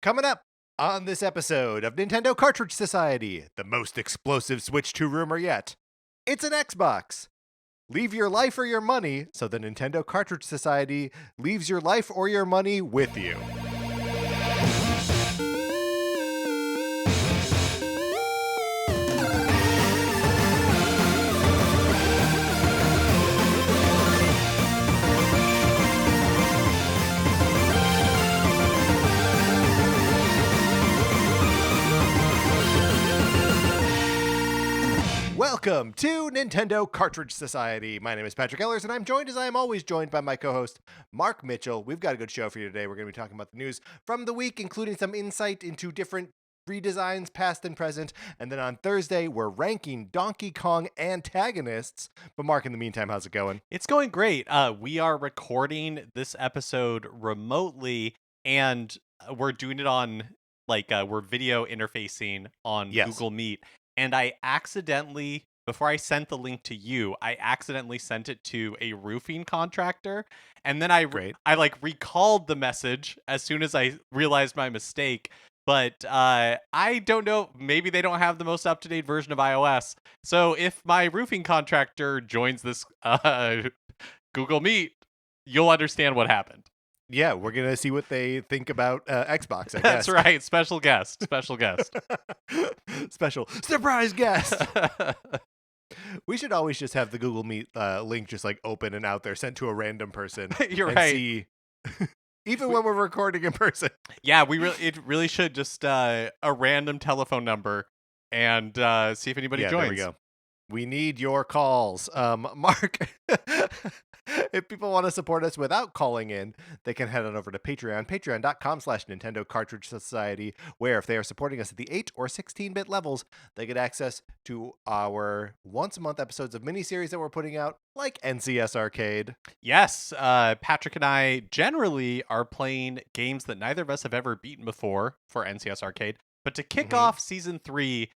Coming up on this episode of Nintendo Cartridge Society, the most explosive Switch 2 rumor yet. It's an Xbox. Leave your life or your money, so the Nintendo Cartridge Society leaves your life or your money with you. Welcome to Nintendo Cartridge Society. My name is Patrick Ellers, and I'm joined, as I am always joined, by my co-host, Mark Mitchell. We've got a good show for you today. We're going to be talking about the news from the week, including some insight into different redesigns, past and present. And then on Thursday, we're ranking Donkey Kong antagonists. But Mark, in the meantime, how's it going? It's going great. We are recording this episode remotely, and we're doing it on, we're video interfacing on Yes. Google Meet. And I accidentally, before I sent the link to you, I accidentally sent it to a roofing contractor. And then I recalled the message as soon as I realized my mistake. But I don't know, maybe they don't have the most up-to-date version of iOS. So if my roofing contractor joins this Google Meet, you'll understand what happened. Yeah, we're going to see what they think about Xbox, I guess. That's right. Special guest. Special surprise guest. We should always just have the Google Meet link just open and out there, sent to a random person. You're and right. See, even when we're recording in person. Yeah, it really should just a random telephone number and see if anybody joins. There we go. We need your calls. Mark, if people want to support us without calling in, they can head on over to Patreon, patreon.com/Nintendo Cartridge Society, where if they are supporting us at the 8 or 16-bit levels, they get access to our once-a-month episodes of miniseries that we're putting out, like NCS Arcade. Yes, Patrick and I generally are playing games that neither of us have ever beaten before for NCS Arcade, but to kick off Season 3,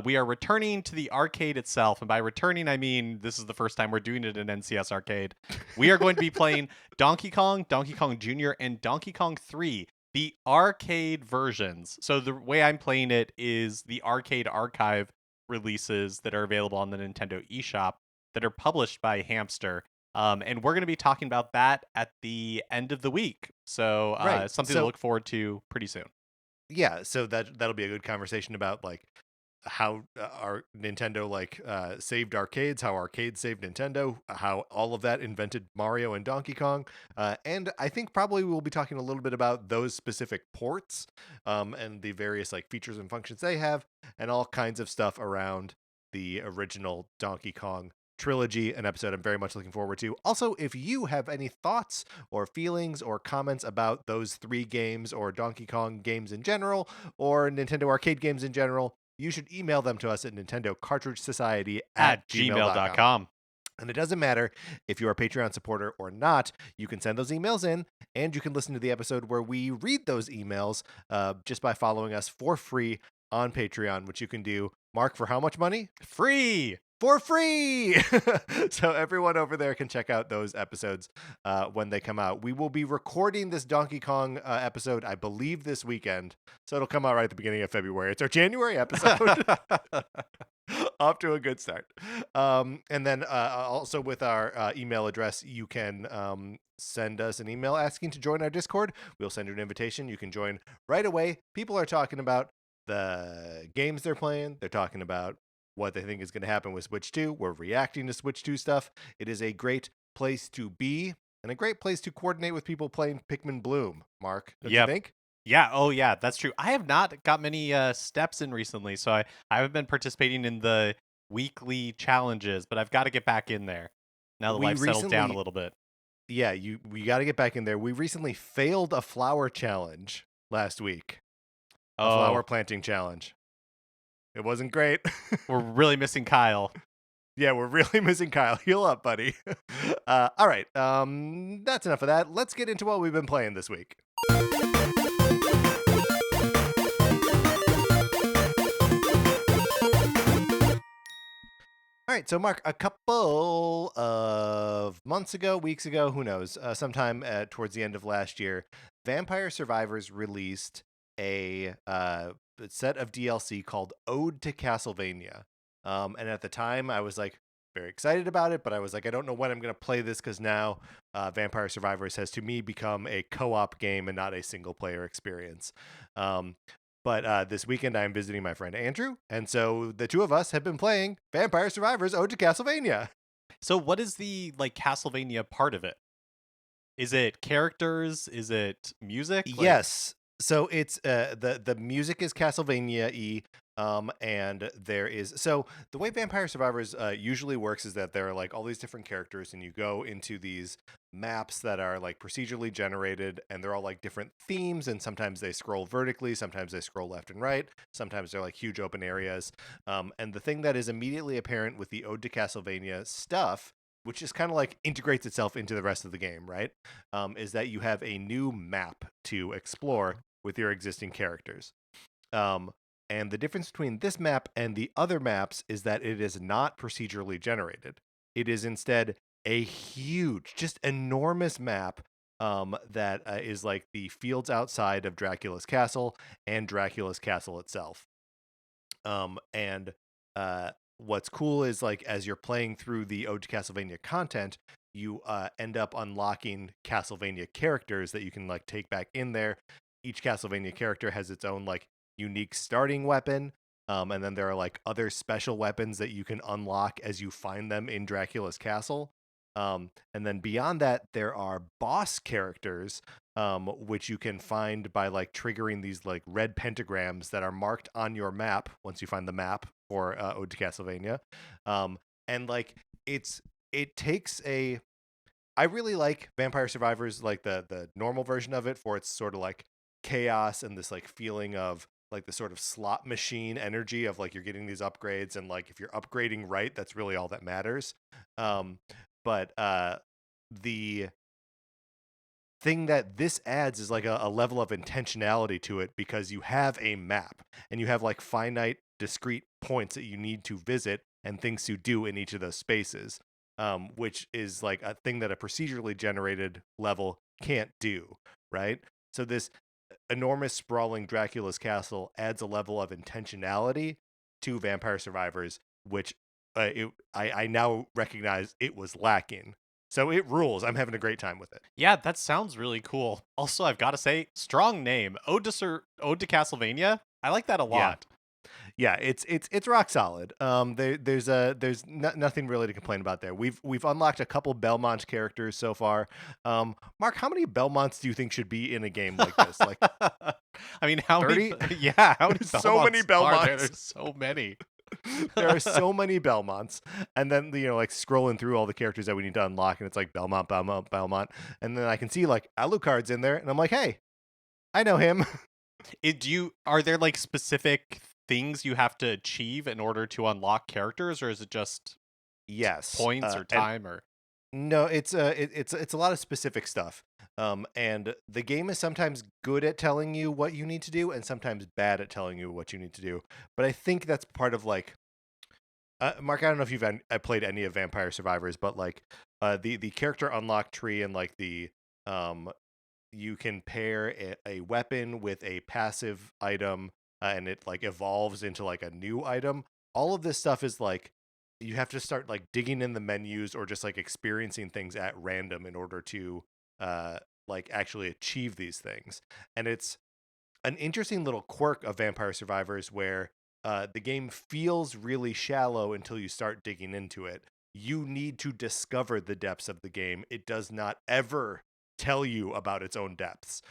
we are returning to the arcade itself, and by returning, I mean this is the first time we're doing it in NCS Arcade. We are going to be playing Donkey Kong, Donkey Kong Jr., and Donkey Kong 3, the arcade versions. So the way I'm playing it is the arcade archive releases that are available on the Nintendo eShop that are published by Hamster. And we're going to be talking about that at the end of the week. So something to look forward to pretty soon. Yeah, so that'll be a good conversation about how our Nintendo saved arcades, how arcades saved Nintendo, how all of that invented Mario and Donkey Kong, and I think probably we'll be talking a little bit about those specific ports and the various features and functions they have, and all kinds of stuff around the original Donkey Kong trilogy, an episode I'm very much looking forward to. Also, if you have any thoughts or feelings or comments about those 3 games or Donkey Kong games in general or Nintendo arcade games in general, you should email them to us at nintendocartridgesociety@gmail.com. And it doesn't matter if you're a Patreon supporter or not, you can send those emails in, and you can listen to the episode where we read those emails just by following us for free on Patreon, which you can do, Mark, for how much money? Free! For free! So everyone over there can check out those episodes when they come out. We will be recording this Donkey Kong episode, I believe, this weekend. So it'll come out right at the beginning of February. It's our January episode. Off to a good start. And then also with our email address, you can send us an email asking to join our Discord. We'll send you an invitation. You can join right away. People are talking about the games they're playing. They're talking about what they think is going to happen with Switch 2. We're reacting to Switch 2 stuff. It is a great place to be and a great place to coordinate with people playing Pikmin Bloom, Mark. Don't you think? Yeah, oh yeah, that's true. I have not got many steps in recently, so I haven't been participating in the weekly challenges, but I've got to get back in there now that life settled down a little bit. Yeah, we got to get back in there. We recently failed a flower challenge last week. A flower planting challenge. It wasn't great. We're really missing Kyle. Yeah, we're really missing Kyle. Heal up, buddy. All right. That's enough of that. Let's get into what we've been playing this week. All right, so Mark, a couple of weeks ago, who knows, sometime towards the end of last year, Vampire Survivors released a set of DLC called Ode to Castlevania. And at the time, I was like very excited about it, but I was like, I don't know when I'm going to play this because now Vampire Survivors has to me become a co-op game and not a single player experience. But this weekend, I'm visiting my friend Andrew, and so the two of us have been playing Vampire Survivors Ode to Castlevania. So what is the like Castlevania part of it? Is it characters? Is it music? Like, Yes. So it's the music is Castlevania-y, and there is so the way Vampire Survivors usually works is that there are like all these different characters, and you go into these maps that are like procedurally generated, and they're all like different themes, and sometimes they scroll vertically, sometimes they scroll left and right, sometimes they're like huge open areas. And the thing that is immediately apparent with the Ode to Castlevania stuff, which is kind of like integrates itself into the rest of the game, right? Is that you have a new map to explore with your existing characters. Um, and the difference between this map and the other maps is that it is not procedurally generated. It is instead a huge, just enormous map that is like the fields outside of Dracula's castle and Dracula's castle itself. And what's cool is like as you're playing through the Ode to Castlevania content, you end up unlocking Castlevania characters that you can like take back in there. Each Castlevania character has its own like unique starting weapon. And then there are like other special weapons that you can unlock as you find them in Dracula's castle. And then beyond that, there are boss characters, which you can find by like triggering these like red pentagrams that are marked on your map once you find the map for Ode to Castlevania. And like it takes a I really like Vampire Survivors, like the normal version of it, for its sort of like chaos and this like feeling of like the sort of slot machine energy of like you're getting these upgrades, and like if you're upgrading right, that's really all that matters. But the thing that this adds is like a level of intentionality to it, because you have a map and you have like finite discrete points that you need to visit and things to do in each of those spaces, which is like a thing that a procedurally generated level can't do, right? So this enormous sprawling Dracula's castle adds a level of intentionality to Vampire Survivors, which I now recognize it was lacking. So it rules. I'm having a great time with it. yeah, that sounds really cool. Also, I've got to say, strong name, Ode to Castlevania. I like that a Yeah. lot. Yeah, it's rock solid. There's nothing really to complain about there. We've unlocked a couple Belmont characters so far. Mark, how many Belmonts do you think should be in a game like this? Like I mean, how 30? many? Yeah, how many? So many Are there? Belmonts. There's so many. There are so many Belmonts, and then like scrolling through all the characters that we need to unlock, and it's like Belmont, Belmont, Belmont, and then I can see like Alucard's in there, and I'm like, hey, I know him. Are there like specific things you have to achieve in order to unlock characters, or is it just Yes, points or and time or? no, it's a lot of specific stuff. And the game is sometimes good at telling you what you need to do, and sometimes bad at telling you what you need to do. But I think that's part of like Mark. I don't know if you've played any of Vampire Survivors, but like the character unlock tree, and like the you can pair a weapon with a passive item, and it like evolves into like a new item. All of this stuff is like you have to start like digging in the menus or just like experiencing things at random in order to like actually achieve these things. And it's an interesting little quirk of Vampire Survivors where the game feels really shallow until you start digging into it. You need to discover the depths of the game. It does not ever tell you about its own depths.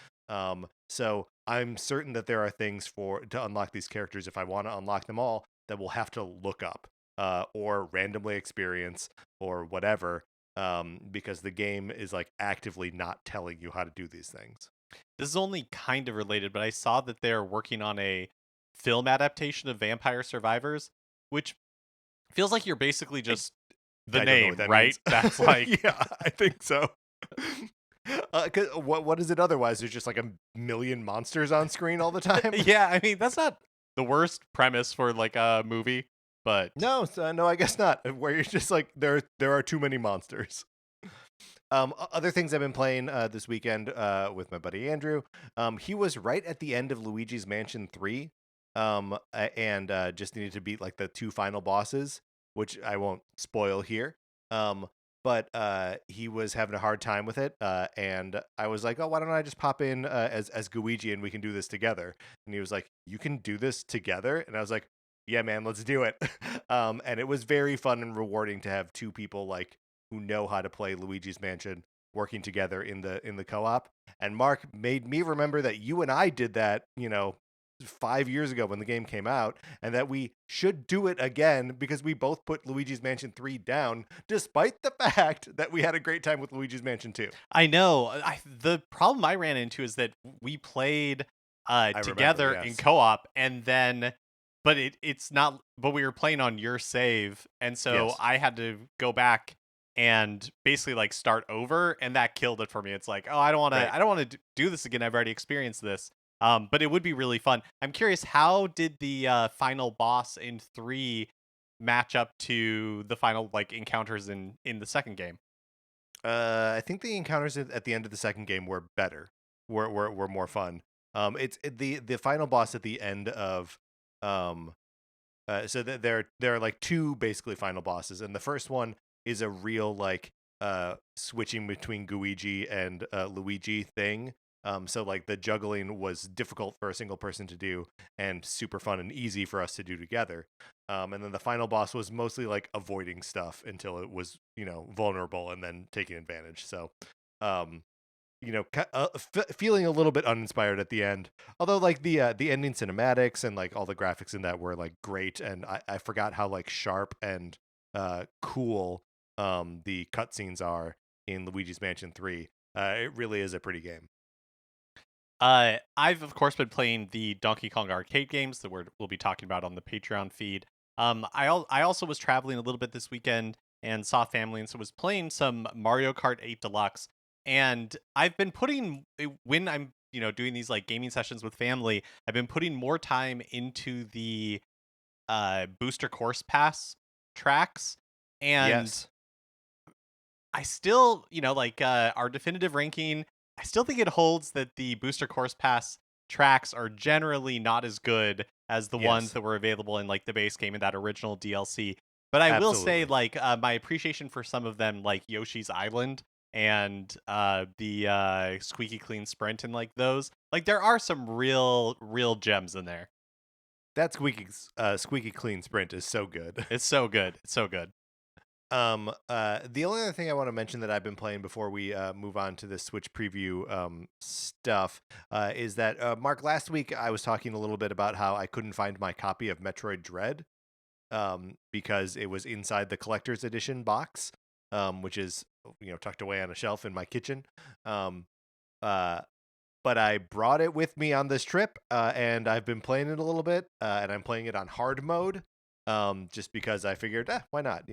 So I'm certain that there are things to unlock these characters, if I want to unlock them all, that we'll have to look up or randomly experience or whatever, because the game is like actively not telling you how to do these things. This is only kind of related, but I saw that they're working on a film adaptation of Vampire Survivors, which feels like you're basically just the I don't know what name, that right? means. That's like Yeah, I think so. 'Cause what is it otherwise? There's just like a million monsters on screen all the time. yeah, I mean, that's not the worst premise for like a movie, but No, no, I guess not. Where you're just like there are too many monsters. Other things I've been playing this weekend with my buddy Andrew. He was right at the end of Luigi's Mansion 3, and just needed to beat like the 2 final bosses, which I won't spoil here. Um, but he was having a hard time with it, and I was like, "Oh, why don't I just pop in as Luigi and we can do this together?" And he was like, "You can do this together?" And I was like, "Yeah, man, let's do it." And it was very fun and rewarding to have 2 people like who know how to play Luigi's Mansion working together in the co-op. And Mark made me remember that you and I did that, 5 years ago when the game came out, and that we should do it again because we both put Luigi's Mansion 3 down despite the fact that we had a great time with Luigi's Mansion 2. I know. The problem I ran into is that we played I remember, together in yes. co-op, and then but it's not but we were playing on your save, and so Yes. I had to go back and basically like start over, and that killed it for me. It's like, "Oh, Right. I don't want to do this again. I've already experienced this." But it would be really fun. I'm curious, how did the final boss in 3 match up to the final like encounters in the second game? I think the encounters at the end of the second game were better. Were more fun. The final boss at the end of um so there are like 2 basically final bosses, and the first one is a real like switching between Luigi and Luigi thing. So like the juggling was difficult for a single person to do and super fun and easy for us to do together. And then the final boss was mostly like avoiding stuff until it was, vulnerable and then taking advantage. So um feeling a little bit uninspired at the end. Although like the ending cinematics and like all the graphics in that were like great, and I forgot how like sharp and cool the cutscenes are in Luigi's Mansion 3. It really is a pretty game. I've of course been playing the Donkey Kong arcade games that we'll be talking about on the Patreon feed. I also was traveling a little bit this weekend and saw family, and so was playing some Mario Kart 8 Deluxe. And I've been putting when I'm doing these like gaming sessions with family, I've been putting more time into the booster course pass tracks, and Yes. I still, like our definitive ranking, I still think it holds that the booster course pass tracks are generally not as good as the ones Yes. that were available in like the base game and that original DLC. But I will say, Absolutely. like, my appreciation for some of them, like Yoshi's Island and the Squeaky Clean Sprint and like those, like there are some real gems in there. That squeaky clean sprint is so good. It's so good. It's so good. The only other thing I want to mention that I've been playing before we move on to the Switch preview stuff is that Mark, last week I was talking a little bit about how I couldn't find my copy of Metroid Dread because it was inside the collector's edition box, which is tucked away on a shelf in my kitchen. Um, uh, but I brought it with me on this trip, and I've been playing it a little bit, and I'm playing it on hard mode, just because I figured, why not?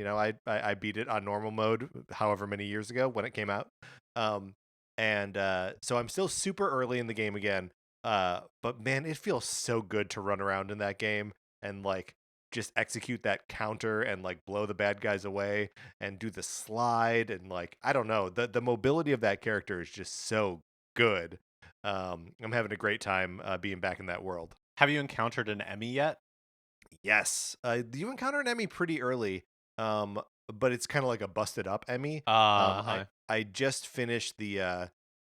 I beat it on normal mode however many years ago when it came out, um, and so I'm still super early in the game again, but man, it feels so good to run around in that game and like just execute that counter and like blow the bad guys away and do the slide and like I don't know, the mobility of that character is just so good. I'm having a great time being back in that world. Have you encountered an Emmy yet? Yes, you encounter an Emmy pretty early, um, but it's kind of like a busted up Emmy. I Uh-huh. I just finished the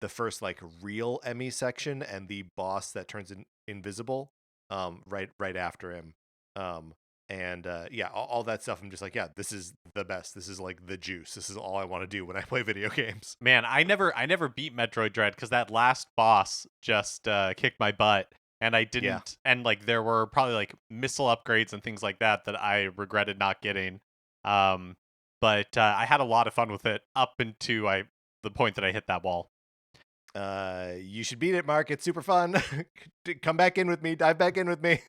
first like real Emmy section and the boss that turns invisible right after him. Um, and yeah, all that stuff. I'm just like, yeah, this is the best. This is like the juice. This is all I want to do when I play video games. Man, I never beat Metroid Dread because that last boss just kicked my butt, and I Yeah. didn't. And like there were probably like missile upgrades and things like that that I regretted not getting. Um, but I had a lot of fun with it up into the point that I hit that wall. You should beat it, Mark. It's super fun. Come back in with me. Dive back in with me.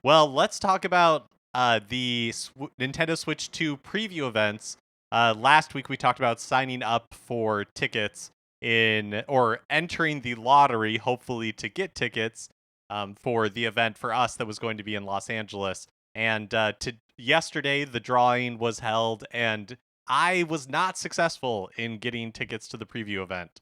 Well, let's talk about the Nintendo Switch 2 preview events. Last week we talked about signing up for tickets in or entering the lottery, hopefully to get tickets for the event for us that was going to be in Los Angeles. And to yesterday, the drawing was held, and I was not successful in getting tickets to the preview event.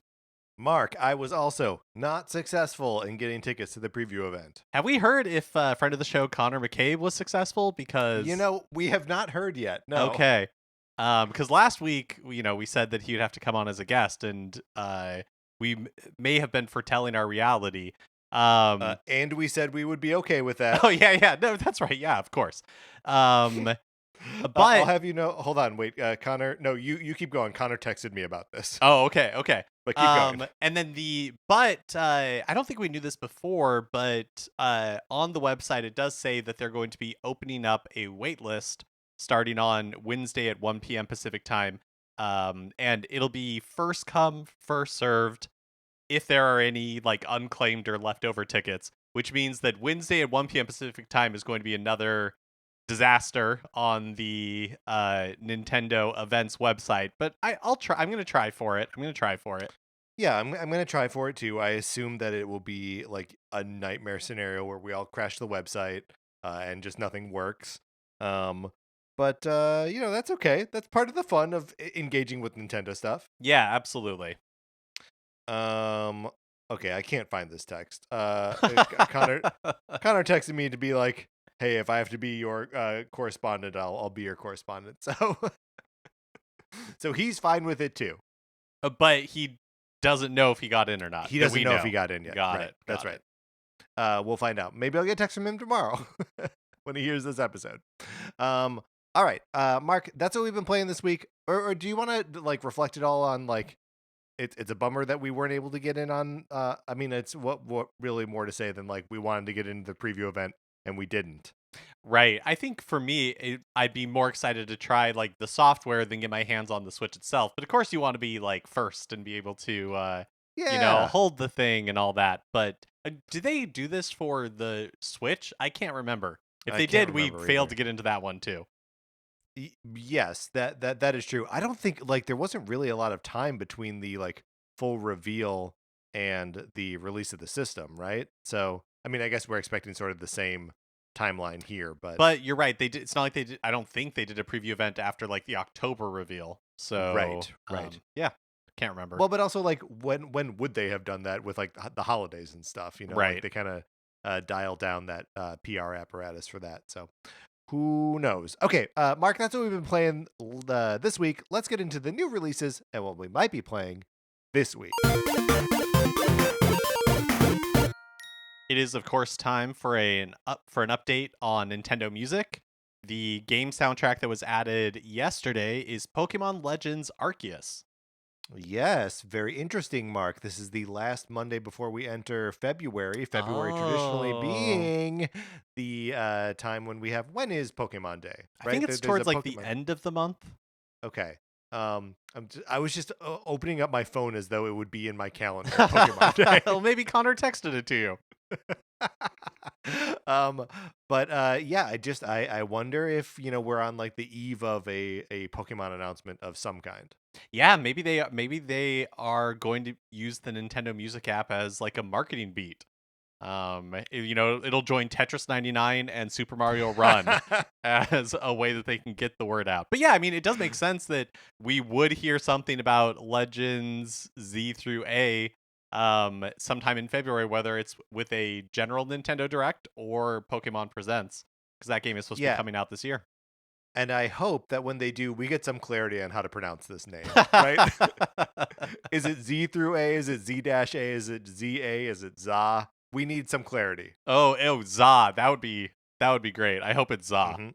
Mark, I was also not successful in getting tickets to the preview event. Have we heard if friend of the show Connor McCabe was successful? Because We have not heard yet. No. okay, because last week we said that he would have to come on as a guest, and we may have been foretelling our reality. And we said we would be okay with that. Oh yeah, no, that's right. Yeah, of course. But I'll have you know. Hold on, wait, Connor. No, you keep going. Connor texted me about this. oh, okay. But keep going. And then I don't think we knew this before, but on the website it does say that they're going to be opening up a wait list starting on Wednesday at 1 p.m. Pacific time. And it'll be first come, first served if there are any like unclaimed or leftover tickets, which means that Wednesday at 1 p.m. Pacific time is going to be another disaster on the Nintendo events website. But I'll try. I'm going to try for it. Yeah, I'm going to try for it too. I assume that it will be like a nightmare scenario where we all crash the website and just nothing works. But that's okay. That's part of the fun of engaging with Nintendo stuff. Yeah, absolutely. Okay, I can't find this text. Connor texted me to be like, "Hey, if I have to be your correspondent, I'll be your correspondent." So he's fine with it too. But he doesn't know if he got in or not. He doesn't know if he got in yet. Got right. it. That's Got right. We'll find out. Maybe I'll get a text from him tomorrow when he hears this episode. All right, Mark, that's what we've been playing this week. Or do you want to like reflect it all on like? It's a bummer that we weren't able to get in on. I mean, it's what really more to say than like we wanted to get into the preview event and we didn't. Right. I think for me, I'd be more excited to try like the software than get my hands on the Switch itself. But of course, you want to be like first and be able to, hold the thing and all that. But do they do this for the Switch? I can't remember. If they did, we failed to get into that one too. Yes, that is true. I don't think like there wasn't really a lot of time between the like full reveal and the release of the system, right? So, I mean, I guess we're expecting sort of the same timeline here, but you're right. They did. It's not like they did. I don't think they did a preview event after like the October reveal. So right. Yeah, can't remember. Well, but also like when would they have done that with like the holidays and stuff? You know, right? Like, they kind of dialed down that PR apparatus for that. So who knows? Okay, Mark, that's what we've been playing this week. Let's get into the new releases and what we might be playing this week. It is, of course, time for an update on Nintendo Music. The game soundtrack that was added yesterday is Pokemon Legends Arceus. Yes, very interesting, Mark. This is the last Monday before we enter February. February traditionally being the time when we have. When is Pokemon Day? Right? I think it's towards like the end of the month. Okay. I was just opening up my phone as though it would be in my calendar. Pokemon Day. Well, maybe Connor texted it to you. I wonder if we're on like the eve of a Pokemon announcement of some kind. Yeah, maybe they are going to use the Nintendo Music app as like a marketing beat. It'll join Tetris 99 and Super Mario Run as a way that they can get the word out. But yeah, I mean, it does make sense that we would hear something about Legends Z through A sometime in February, whether it's with a general Nintendo Direct or Pokemon Presents, because that game is supposed to be coming out this year. And I hope that when they do, we get some clarity on how to pronounce this name, right? Is it Z through A? Is it Z-A? Is it Z-A? Is it ZA? We need some clarity. Oh, ZA. That would be great. I hope it's ZA. Mm-hmm.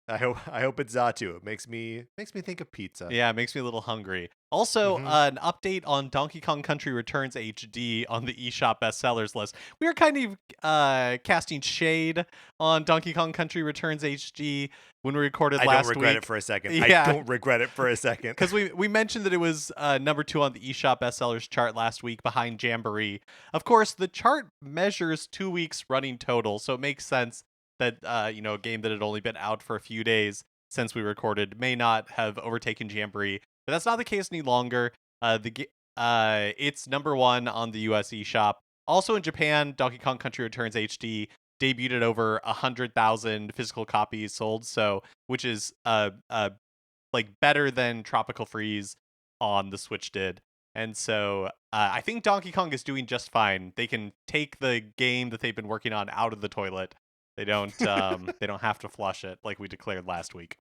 I hope it's ZA too. It makes me think of pizza. Yeah, it makes me a little hungry. Also, an update on Donkey Kong Country Returns HD on the eShop bestsellers list. We are kind of casting shade on Donkey Kong Country Returns HD when we recorded last week. I don't regret it for a second. Yeah. I don't regret it for a second. Because we mentioned that it was number 2 on the eShop bestsellers chart last week behind Jamboree. Of course, the chart measures 2 weeks running total, so it makes sense that a game that had only been out for a few days since we recorded may not have overtaken Jamboree, but that's not the case any longer. It's number 1 on the US eShop. Also in Japan, Donkey Kong Country Returns HD debuted at over 100,000 physical copies sold, so which is like like better than Tropical Freeze on the Switch did. And so I think Donkey Kong is doing just fine. They can take the game that they've been working on out of the toilet. They don't have to flush it like we declared last week.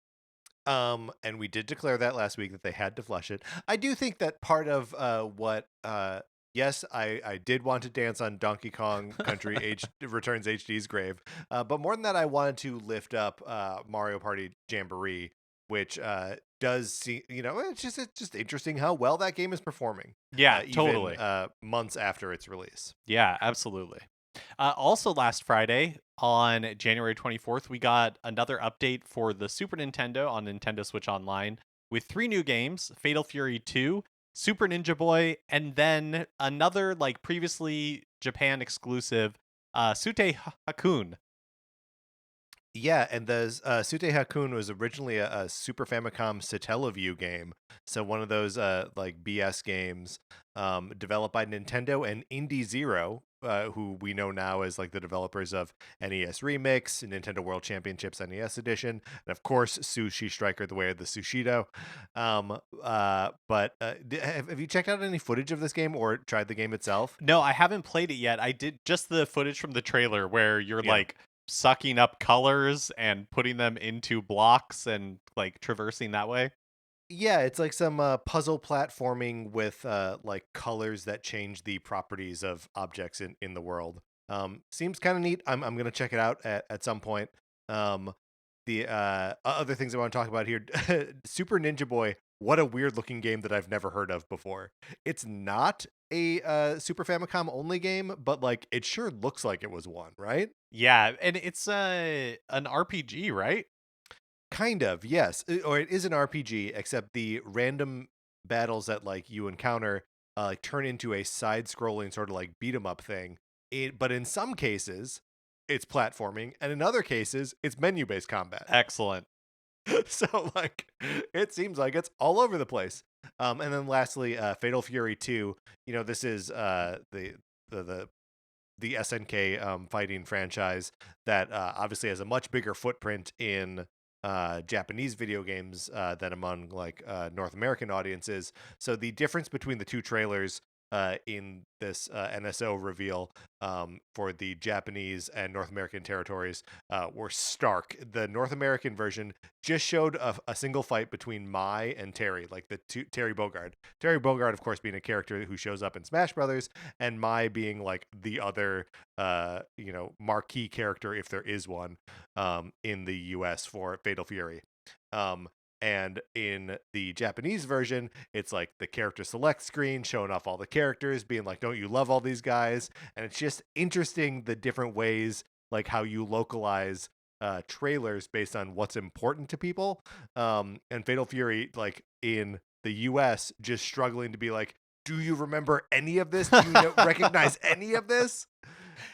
And we did declare that last week that they had to flush it. I do think that part of what yes, I did want to dance on Donkey Kong Country Returns HD's grave, but more than that, I wanted to lift up Mario Party Jamboree, which does see, it's just interesting how well that game is performing. Yeah, even, totally. Months after its release. Yeah, absolutely. Also, last Friday on January 24th, we got another update for the Super Nintendo on Nintendo Switch Online with 3 new games: Fatal Fury 2, Super Ninja Boy, and then another like previously Japan exclusive, Sute Hakun. Yeah, and the Sute Hakun was originally a Super Famicom Satellaview game, so one of those like BS games developed by Nintendo and Indie Zero, who we know now as like the developers of NES Remix, Nintendo World Championships NES Edition, and of course Sushi Striker: The Way of the Sushido. But have you checked out any footage of this game or tried the game itself? No, I haven't played it yet. I did just the footage from the trailer where you're Yeah. like sucking up colors and putting them into blocks and like traversing that way. Yeah, it's like some puzzle platforming with like colors that change the properties of objects in the world. Seems kind of neat. I'm gonna check it out at some point. The other things I want to talk about here, Super Ninja Boy. What a weird looking game that I've never heard of before. It's not a Super Famicom only game, but like it sure looks like it was one, right? Yeah, and it's an RPG, right? Kind of, yes. Or it is an RPG, except the random battles that like you encounter like turn into a side-scrolling sort of like beat 'em up thing. But in some cases, it's platforming, and in other cases, it's menu-based combat. Excellent. So like, it seems like it's all over the place. And then lastly, Fatal Fury 2. This is the SNK fighting franchise that obviously has a much bigger footprint in Japanese video games than among like North American audiences. So the difference between the two trailers in this NSO reveal for the Japanese and North American territories were stark. The North American version just showed a single fight between Mai and Terry, like Terry Bogard. Terry Bogard, of course, being a character who shows up in Smash Brothers, and Mai being like the other, marquee character, if there is one, in the U.S. for Fatal Fury. And in the Japanese version, it's like the character select screen showing off all the characters, being like, don't you love all these guys? And it's just interesting the different ways, like how you localize trailers based on what's important to people. And Fatal Fury, like in the US, just struggling to be like, do you remember any of this? Do you recognize any of this?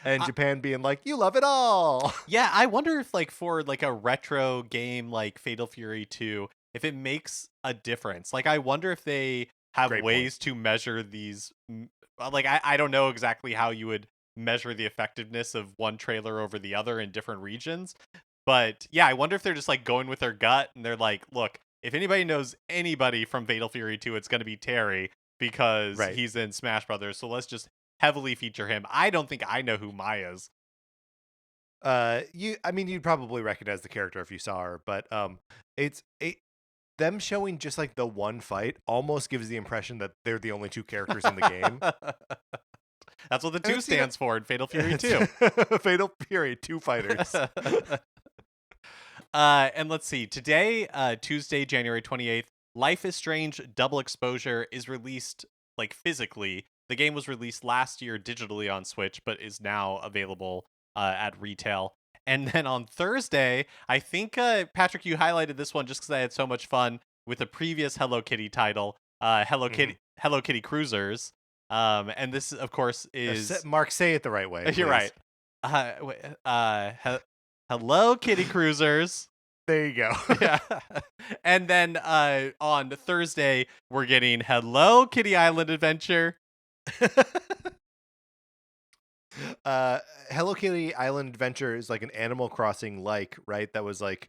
And Japan being like, you love it all. Yeah, I wonder if like for like a retro game like Fatal Fury 2, if it makes a difference. Like I wonder if they have Great ways to measure these like I don't know exactly how you would measure the effectiveness of one trailer over the other in different regions. But yeah, I wonder if they're just like going with their gut and they're like, look, if anybody knows anybody from Fatal Fury 2, it's going to be Terry because Right. he's in Smash Brothers. So let's just heavily feature him. I don't think I know who Maya is. You'd probably recognize the character if you saw her, but them showing just like the one fight almost gives the impression that they're the only two characters in the game. That's what the 2 stands for in Fatal Fury 2. Fatal Fury, 2 fighters. And let's see. Today, Tuesday, January 28th, Life is Strange Double Exposure is released like physically. The game was released last year digitally on Switch, but is now available at retail. And then on Thursday, I think, Patrick, you highlighted this one just because I had so much fun with the previous Hello Kitty title, Hello Kitty Cruisers. And this, of course, is... Mark, say it the right way. You're right. Hello Kitty Cruisers. There you go. Yeah. And then on Thursday, we're getting Hello Kitty Island Adventure. Hello Kitty Island Adventure is like an Animal Crossing like, right? That was like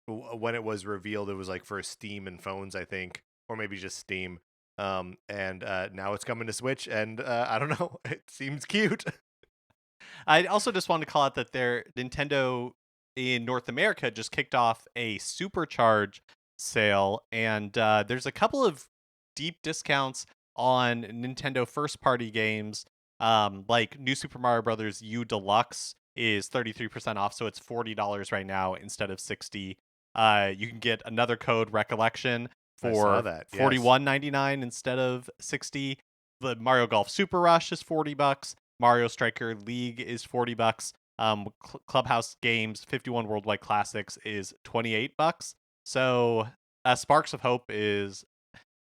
when it was revealed, it was like for Steam and phones, I think, or maybe just Steam. And now it's coming to Switch, and I don't know, it seems cute. I also just want to call out that their Nintendo in North America just kicked off a supercharge sale, and there's a couple of deep discounts on Nintendo first party games. Like New Super Mario Brothers U Deluxe is 33% off, so it's $40 right now instead of 60. You can get another code Recollection I saw for that. Yes. $41.99 instead of 60. The Mario Golf Super Rush is $40. Mario Striker League is $40. Clubhouse Games 51 Worldwide Classics is $28. So Sparks of Hope is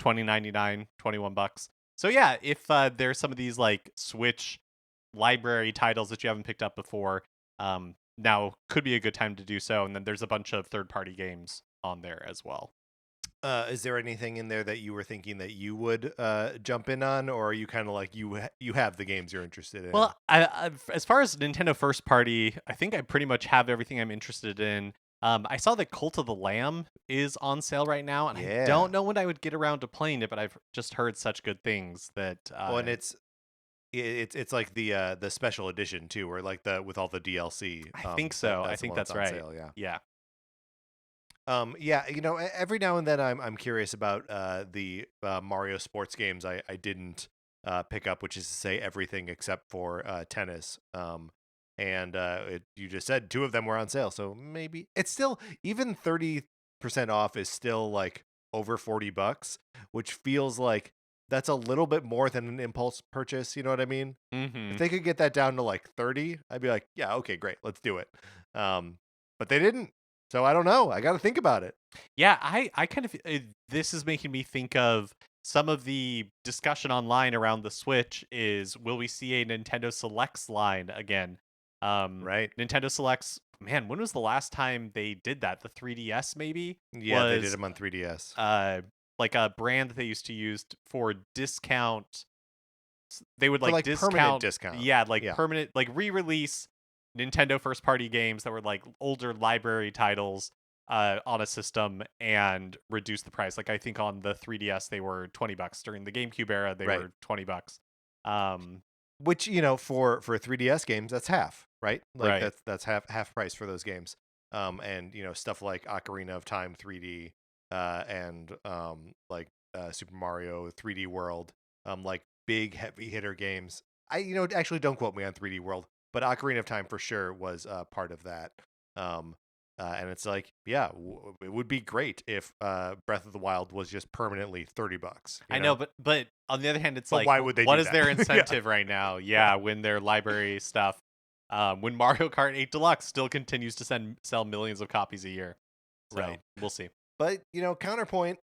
$20.99, $21. So yeah, if there's some of these like Switch library titles that you haven't picked up before, now could be a good time to do so. And then there's a bunch of third-party games on there as well. Is there anything in there that you were thinking that you would jump in on, or are you kind of like you have the games you're interested in? Well, I as far as Nintendo first party, I think I pretty much have everything I'm interested in. I saw that Cult of the Lamb is on sale right now, and I don't know when I would get around to playing it, but I've just heard such good things that. Well, and it's like the special edition too, or like the with all the DLC. I think so. I think that's right. Sale, yeah. Yeah. Yeah, every now and then I'm curious about the Mario sports games I didn't pick up, which is to say everything except for tennis. And you just said 2 of them were on sale, so maybe it's still even 30% off is still like over $40, which feels like that's a little bit more than an impulse purchase. You know what I mean? Mm-hmm. If they could get that down to like 30, I'd be like, yeah, okay, great, let's do it. But they didn't. So I don't know. I got to think about it. Yeah, I kind of this is making me think of some of the discussion online around the Switch is will we see a Nintendo Selects line again? Right. Nintendo Selects, man, when was the last time they did that? The 3DS maybe? Yeah, they did them on 3DS. Like a brand that they used to use for discount. They would like discount permanent discount. Yeah, permanent, like re-release Nintendo first party games that were like older library titles on a system and reduce the price. Like I think on the 3DS they were $20. During the GameCube era they were $20. Which for 3DS games that's half, right? Like right. that's half price for those games. And stuff like Ocarina of Time 3D and Super Mario 3D World, like big heavy hitter games. I actually don't quote me on 3D World, but Ocarina of Time for sure was part of that. And it's like, yeah, it would be great if Breath of the Wild was just permanently $30. I know, but on the other hand, it's like, why would they? What do is that? their incentive right now? Yeah, when their library stuff, when Mario Kart 8 Deluxe still continues to sell millions of copies a year. So we'll see. But counterpoint,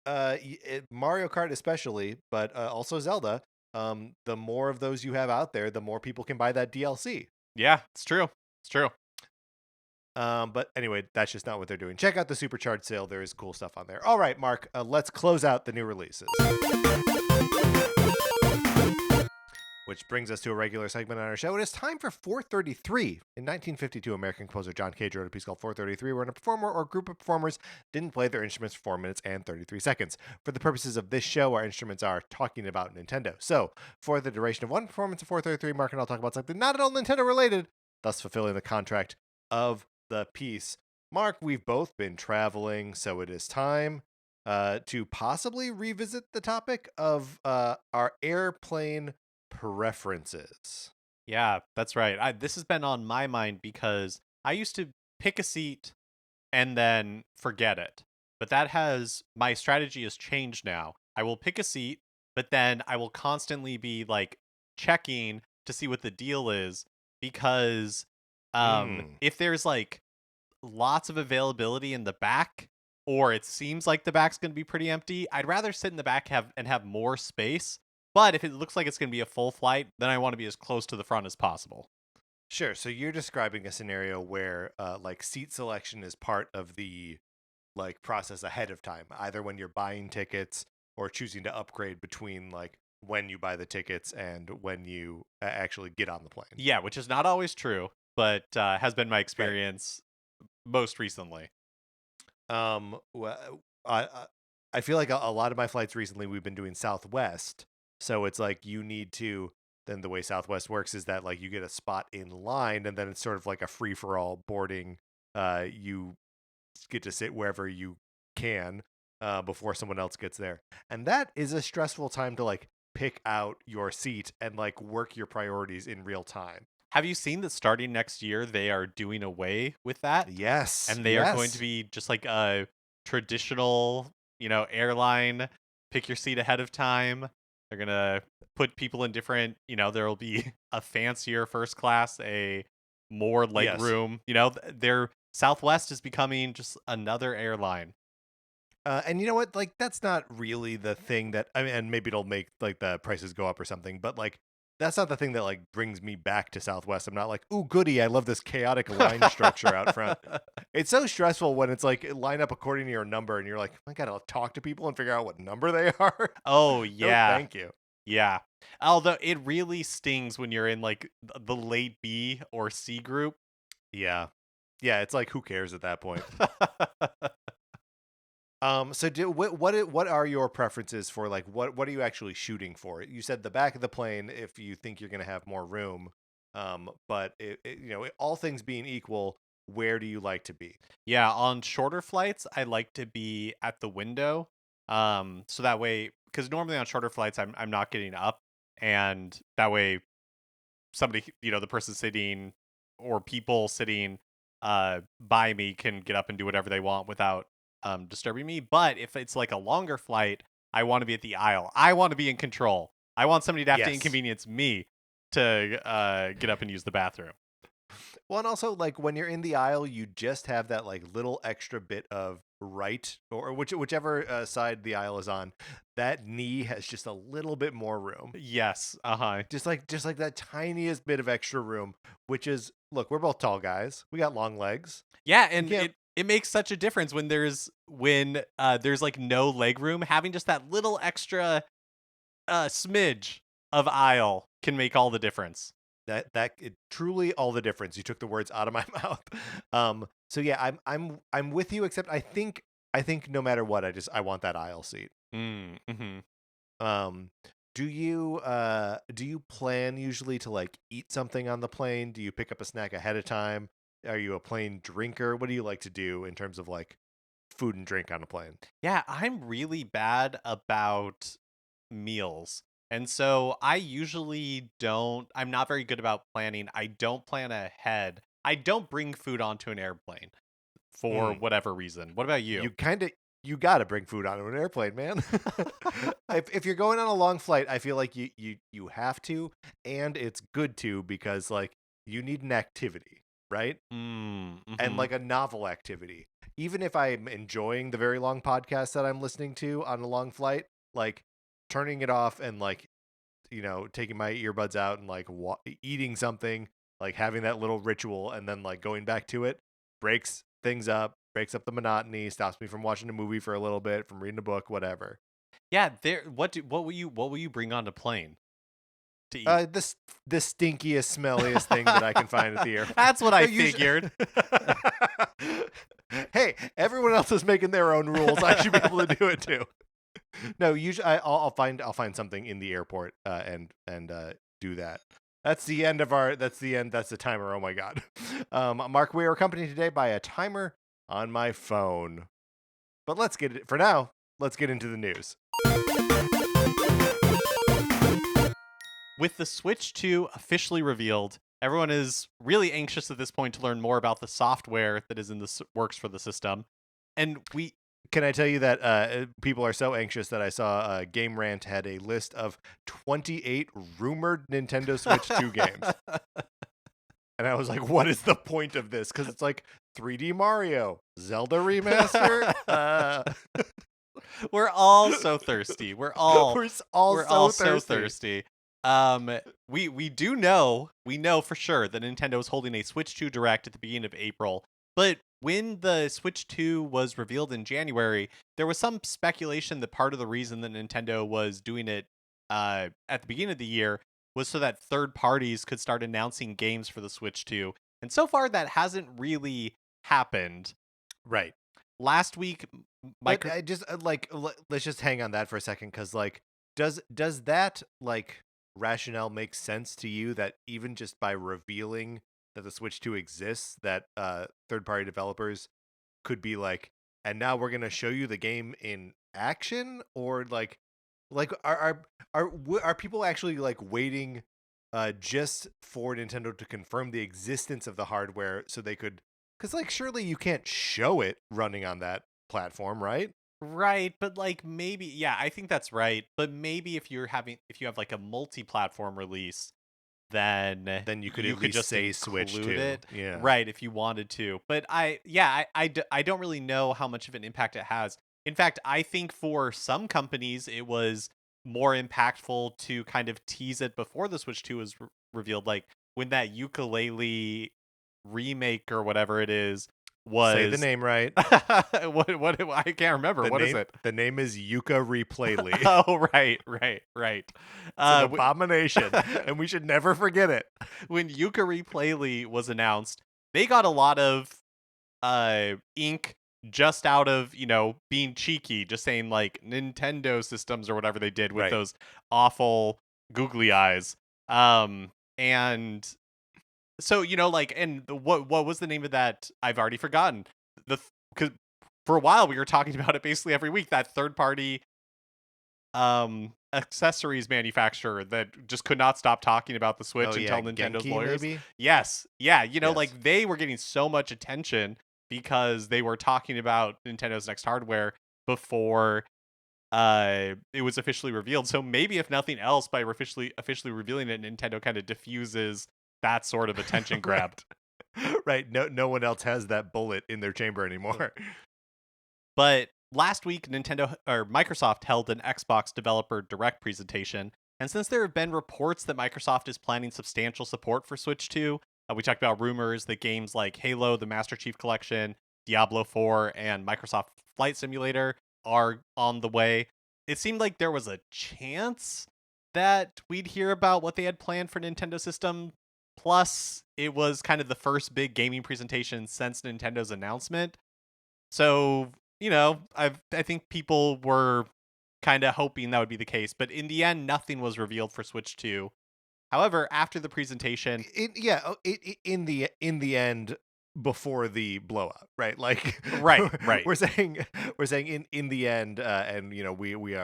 Mario Kart especially, but also Zelda. The more of those you have out there, the more people can buy that DLC. Yeah, it's true. It's true. But anyway, that's just not what they're doing. Check out the Supercharged sale. There is cool stuff on there. All right, Mark, let's close out the new releases. Which brings us to a regular segment on our show. It is time for 433. In 1952, American composer John Cage wrote a piece called 433, wherein a performer or group of performers didn't play their instruments for 4 minutes and 33 seconds. For the purposes of this show, our instruments are talking about Nintendo. So, for the duration of one performance of 433, Mark and I'll talk about something not at all Nintendo related, thus fulfilling the contract of the piece. Mark, we've both been traveling, so it is time to possibly revisit the topic of our airplane preferences. Yeah, that's right. This has been on my mind because I used to pick a seat and then forget it. But my strategy has changed now. I will pick a seat, but then I will constantly be like checking to see what the deal is because if there's like lots of availability in the back or it seems like the back's going to be pretty empty, I'd rather sit in the back and have more space. But if it looks like it's going to be a full flight, then I want to be as close to the front as possible. Sure. So you're describing a scenario where like seat selection is part of the like process ahead of time, either when you're buying tickets or choosing to upgrade between like when you buy the tickets and when you actually get on the plane. Yeah, which is not always true, but has been my experience most recently. I feel like a lot of my flights recently we've been doing Southwest, so it's like you need to. Then the way Southwest works is that like you get a spot in line, and then it's sort of like a free for all boarding. You get to sit wherever you can before someone else gets there, and that is a stressful time to like pick out your seat and like work your priorities in real time. Have you seen that starting next year they are doing away with that? Yes, And they are going to yes, be just like a traditional, airline, pick your seat ahead of time. They're going to put people in different, there'll be a fancier first class, a more leg yes. room. Their Southwest is becoming just another airline. And you know what? Like, that's not really the thing that I mean, and maybe it'll make like the prices go up or something, but like, that's not the thing that like brings me back to Southwest. I'm not like, ooh, goody, I love this chaotic line structure out front. It's so stressful when it's like line up according to your number, and you're like, I gotta talk to people and figure out what number they are. Oh, No, yeah. thank you. Yeah. Although it really stings when you're in like the late B or C group. Yeah, yeah. It's like, who cares at that point? So what are your preferences for like what are you actually shooting for? You said the back of the plane if you think you're gonna have more room. But all things being equal, where do you like to be? Yeah, on shorter flights, I like to be at the window. So that way, because normally on shorter flights, I'm not getting up, and that way, somebody, the person sitting or people sitting by me can get up and do whatever they want without disturbing me. But if it's like a longer flight, I want to be at the aisle. I want to be in control. I want somebody to have to Yes. inconvenience me to get up and use the bathroom. Well, and also like when you're in the aisle, you just have that like little extra bit of right or whichever side the aisle is on. That knee has just a little bit more room. Yes. Uh huh. Just like that tiniest bit of extra room, which is look, we're both tall guys. We got long legs. Yeah, We and can't. it makes such a difference when there's like no leg room. Having just that little extra smidge of aisle can make all the difference. Truly all the difference. You took the words out of my mouth. So yeah, I'm with you. Except I think no matter what, I want that aisle seat. Mm-hmm. Um, do you plan usually to like eat something on the plane? Do you pick up a snack ahead of time? Are you a plane drinker? What do you like to do in terms of like food and drink on a plane? Yeah, I'm really bad about meals. And so I usually don't, I'm not very good about planning. I don't plan ahead. I don't bring food onto an airplane for Mm. whatever reason. What about you? You kind of you got to bring food onto an airplane, man. If you're going on a long flight, I feel like you have to, and it's good to because like you need an activity, right? And Mm-hmm. like a novel activity. Even if I'm enjoying the very long podcast that I'm listening to on a long flight, like turning it off and like taking my earbuds out and like eating something, like having that little ritual, and then like going back to it breaks things up, breaks up the monotony, stops me from watching a movie for a little bit, from reading a book, whatever. Yeah, what will you bring on the plane to eat? This the stinkiest, smelliest thing that I can find at the airport. That's what No, I usually. figured. Hey, everyone else is making their own rules. I should be able to do it too. No, usually I'll find something in the airport and do that. That's the end of our. That's the end. That's the timer. Oh my god, Mark, we are accompanied today by a timer on my phone. But let's get it for now. Let's get into the news. With the Switch 2 officially revealed, everyone is really anxious at this point to learn more about the software that is in the works for the system. And we Can I tell you that people are so anxious that I saw Game Rant had a list of 28 rumored Nintendo Switch 2 games. And I was like, what is the point of this? Because it's like 3D Mario, Zelda remaster. we're all so thirsty. We're all We're all we're so all so thirsty. thirsty. We know for sure that Nintendo is holding a Switch 2 Direct at the beginning of April. But when the Switch 2 was revealed in January, there was some speculation that part of the reason that Nintendo was doing it at the beginning of the year was so that third parties could start announcing games for the Switch 2. And so far, that hasn't really happened. Right. last week, But micro I just let's just hang on that for a second, because like, does that like rationale make sense to you, that even just by revealing that the Switch 2 exists, that third party developers could be like, and now we're gonna show you the game in action, or like are people actually like waiting just for Nintendo to confirm the existence of the hardware so they could, because like surely you can't show it running on that platform, right? Right, but like maybe yeah, I think that's right. But maybe if you have like a multi-platform release, then Then you could you at could least just say Switch include 2. it, Yeah. right, if you wanted to. But I don't really know how much of an impact it has. In fact, I think for some companies it was more impactful to kind of tease it before the Switch 2 was revealed, like when that ukulele remake or whatever it is Say the was name right. what I can't remember. What is it? The name is Yuka Replayly. Oh, right. It's an W abomination, and we should never forget it. when Yukari Playly was announced, they got a lot of ink just out of, being cheeky, just saying like Nintendo systems or whatever they did with Right. those awful googly eyes. And so, like, and what was the name of that? I've already forgotten. Because for a while we were talking about it basically every week, that third party accessories manufacturer that just could not stop talking about the Oh Switch and yeah, tell Nintendo's Genki lawyers. maybe. Yes. Yeah, Yes. like they were getting so much attention because they were talking about Nintendo's next hardware before it was officially revealed. So maybe if nothing else, by officially revealing it, Nintendo kind of diffuses that sort of attention grab. Right. Right. No one else has that bullet in their chamber anymore. But last week, Nintendo or Microsoft held an Xbox Developer Direct presentation, and since there have been reports that Microsoft is planning substantial support for Switch 2, we talked about rumors that games like Halo, the Master Chief Collection, Diablo 4, and Microsoft Flight Simulator are on the way. It seemed like there was a chance that we'd hear about what they had planned for Nintendo system. Plus, it was kind of the first big gaming presentation since Nintendo's announcement. So, I think people were kind of hoping that would be the case, but in the end, nothing was revealed for Switch 2. However, after the presentation, In the end, before the blowout, right? Like right. we're saying in the end, and we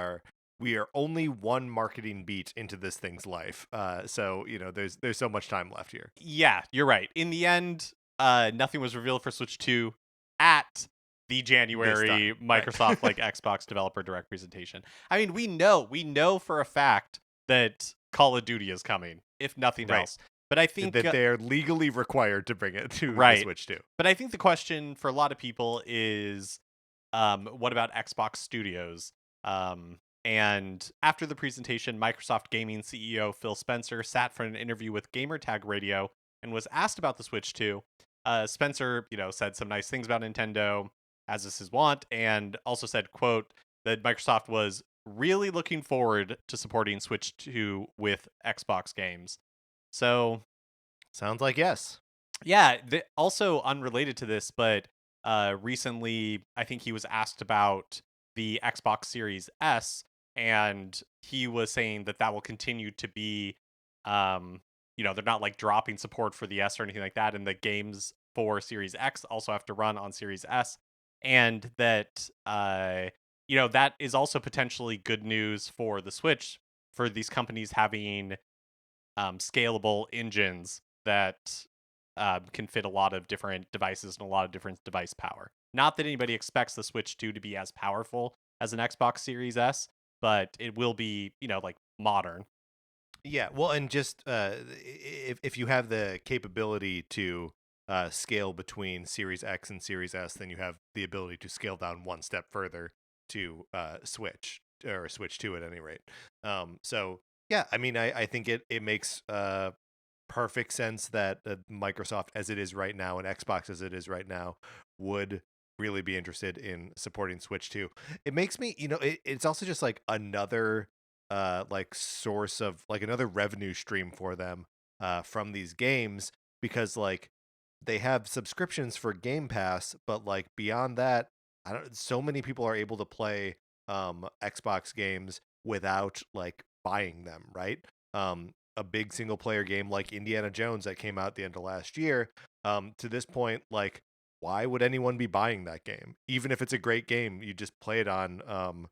are only one marketing beat into this thing's life. So there's so much time left here. Yeah, you're right. In the end, nothing was revealed for Switch 2 at the This January time, right? Microsoft Xbox Developer Direct presentation. I mean, we know for a fact that Call of Duty is coming, if nothing Right. else. But I think That they're legally required to bring it to the right. Switch too. But I think the question for a lot of people is, what about Xbox Studios? And after the presentation, Microsoft Gaming CEO Phil Spencer sat for an interview with Gamertag Radio and was asked about the Switch 2. Spencer, said some nice things about Nintendo, as is his wont, and also said, quote, that Microsoft was really looking forward to supporting Switch 2 with Xbox games. So, Sounds like yes. yeah, also unrelated to this, but recently I think he was asked about the Xbox Series S, and he was saying that that will continue to be, they're not like dropping support for the S or anything like that, and the games for Series X also have to run on Series S, and that that is also potentially good news for the Switch for these companies having scalable engines that can fit a lot of different devices and a lot of different device power. Not that anybody expects the Switch 2 to be as powerful as an Xbox Series S, but it will be, like modern. Yeah, well, and just if you have the capability to scale between Series X and Series S, then you have the ability to scale down one step further to Switch, or Switch 2 at any rate. So yeah, I mean, I think it makes perfect sense that Microsoft, as it is right now, and Xbox as it is right now, would really be interested in supporting Switch 2. It makes me, it's also just like another like source of like another revenue stream for them from these games, because like they have subscriptions for Game Pass, but like beyond that, I don't. So many people are able to play Xbox games without like buying them, right? A big single player game like Indiana Jones that came out at the end of last year. To this point, like, why would anyone be buying that game? Even if it's a great game, you just play it on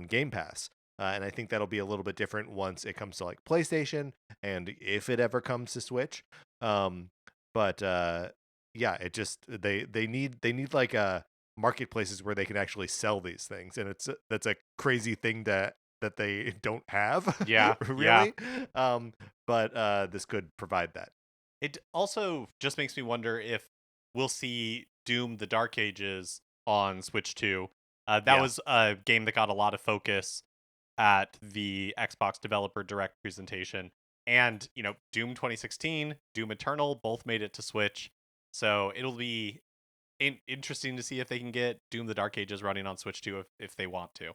Game Pass. And I think that'll be a little bit different once it comes to like PlayStation and if it ever comes to Switch. But yeah, it just they need like a marketplaces where they can actually sell these things, and that's a crazy thing that they don't have Yeah, yeah. really. um but this could provide that. It also just makes me wonder if we'll see Doom: The Dark Ages on Switch 2. That Yeah, was a game that got a lot of focus at the Xbox Developer Direct presentation. And, Doom 2016, Doom Eternal both made it to Switch. So it'll be interesting to see if they can get Doom: The Dark Ages running on Switch 2 if they want to.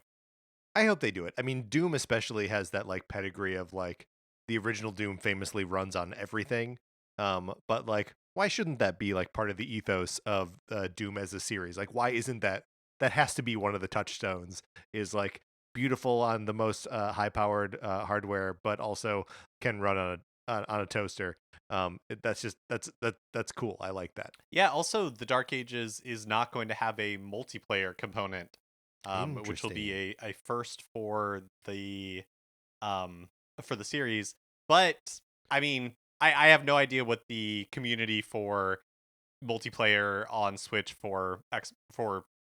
I hope they do it. I mean, Doom especially has that like pedigree of like the original Doom famously runs on everything. But like, why shouldn't that be like part of the ethos of Doom as a series? Like, why isn't that has to be one of the touchstones? Is like beautiful on the most high-powered hardware, but also can run on a toaster. That's cool. I like that. Yeah, also, The Dark Ages is not going to have a multiplayer component, which will be Interesting. a first um for the series. But I mean, I have no idea what the community for multiplayer on Switch for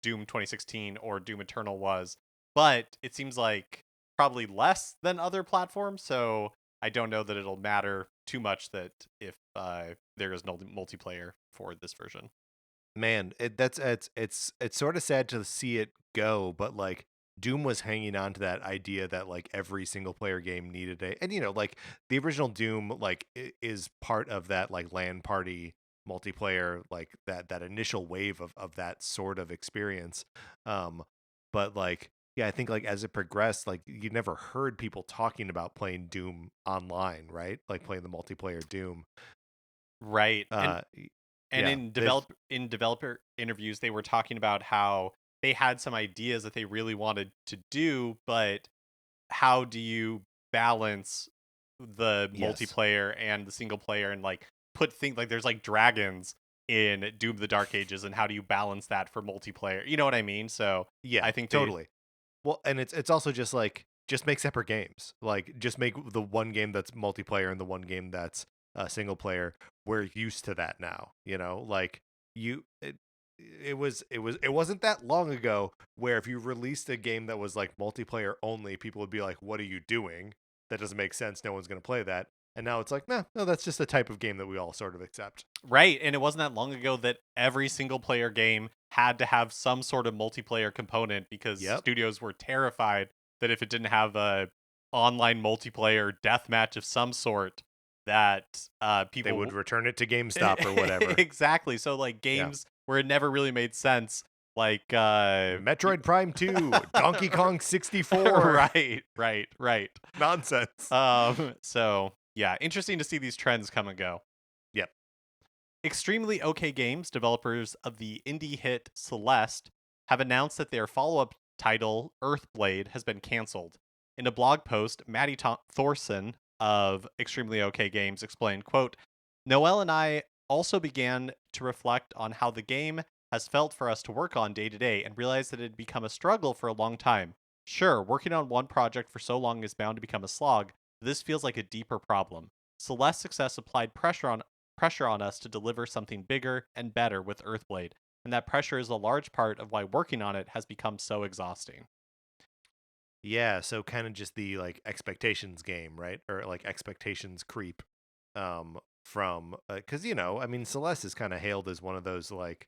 Doom 2016 or Doom Eternal was, but it seems like probably less than other platforms. So I don't know that it'll matter too much that if there is no multiplayer for this version. Man, it's sort of sad to see it go, but like Doom was hanging on to that idea that like every single player game needed and like the original Doom like is part of that like LAN party multiplayer, like that initial wave of that sort of experience. Um but like yeah, I think like as it progressed, like you never heard people talking about playing Doom online, right? Like playing the multiplayer Doom. Right. And Uh and yeah, they've in developer interviews they were talking about how they had some ideas that they really wanted to do, but how do you balance the yes. multiplayer and the single player and like put things like there's like dragons in Doom: The Dark Ages, and how do you balance that for multiplayer? You know what I mean? So Yeah, I think they totally. Well, and it's also just like just make separate games. Like just make the one game that's multiplayer and the one game that's single player. We're used to that now, Like you it wasn't that long ago where if you released a game that was like multiplayer only, people would be like, "What are you doing? That doesn't make sense. No one's going to play that." And now it's like, "Nah, no, that's just the type of game that we all sort of accept." right, and it wasn't that long ago that every single player game had to have some sort of multiplayer component because Yep. studios were terrified that if it didn't have a online multiplayer deathmatch of some sort, that They would people return it to GameStop or whatever. exactly. So like Yeah. games where it never really made sense, like Metroid Prime 2, Donkey Kong 64. right. Nonsense. So yeah, interesting to see these trends come and go. Yep. Extremely OK Games, developers of the indie hit Celeste, have announced that their follow-up title, Earthblade, has been canceled. In a blog post, Maddie Thorson of Extremely OK Games explained, quote, Noel and I also began to reflect on how the game has felt for us to work on day to day and realized that it had become a struggle for a long time. Sure, working on one project for so long is bound to become a slog, but this feels like a deeper problem. Celeste's success applied pressure on us to deliver something bigger and better with Earthblade, and that pressure is a large part of why working on it has become so exhausting. Yeah, so kind of just the like expectations game, right? Or like expectations creep from cuz I mean Celeste is kind of hailed as one of those like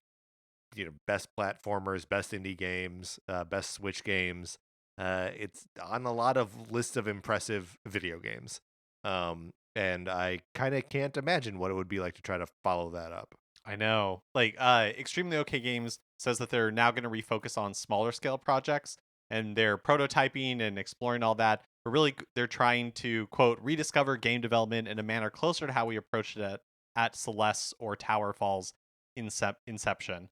best platformers, best indie games, best Switch games. It's on a lot of lists of impressive video games. And I kind of can't imagine what it would be like to try to follow that up. I know. Like, Extremely OK Games says that they're now going to refocus on smaller scale projects and they're prototyping and exploring all that. But really, they're trying to, quote, rediscover game development in a manner closer to how we approached it at Celeste or Tower Falls Inception.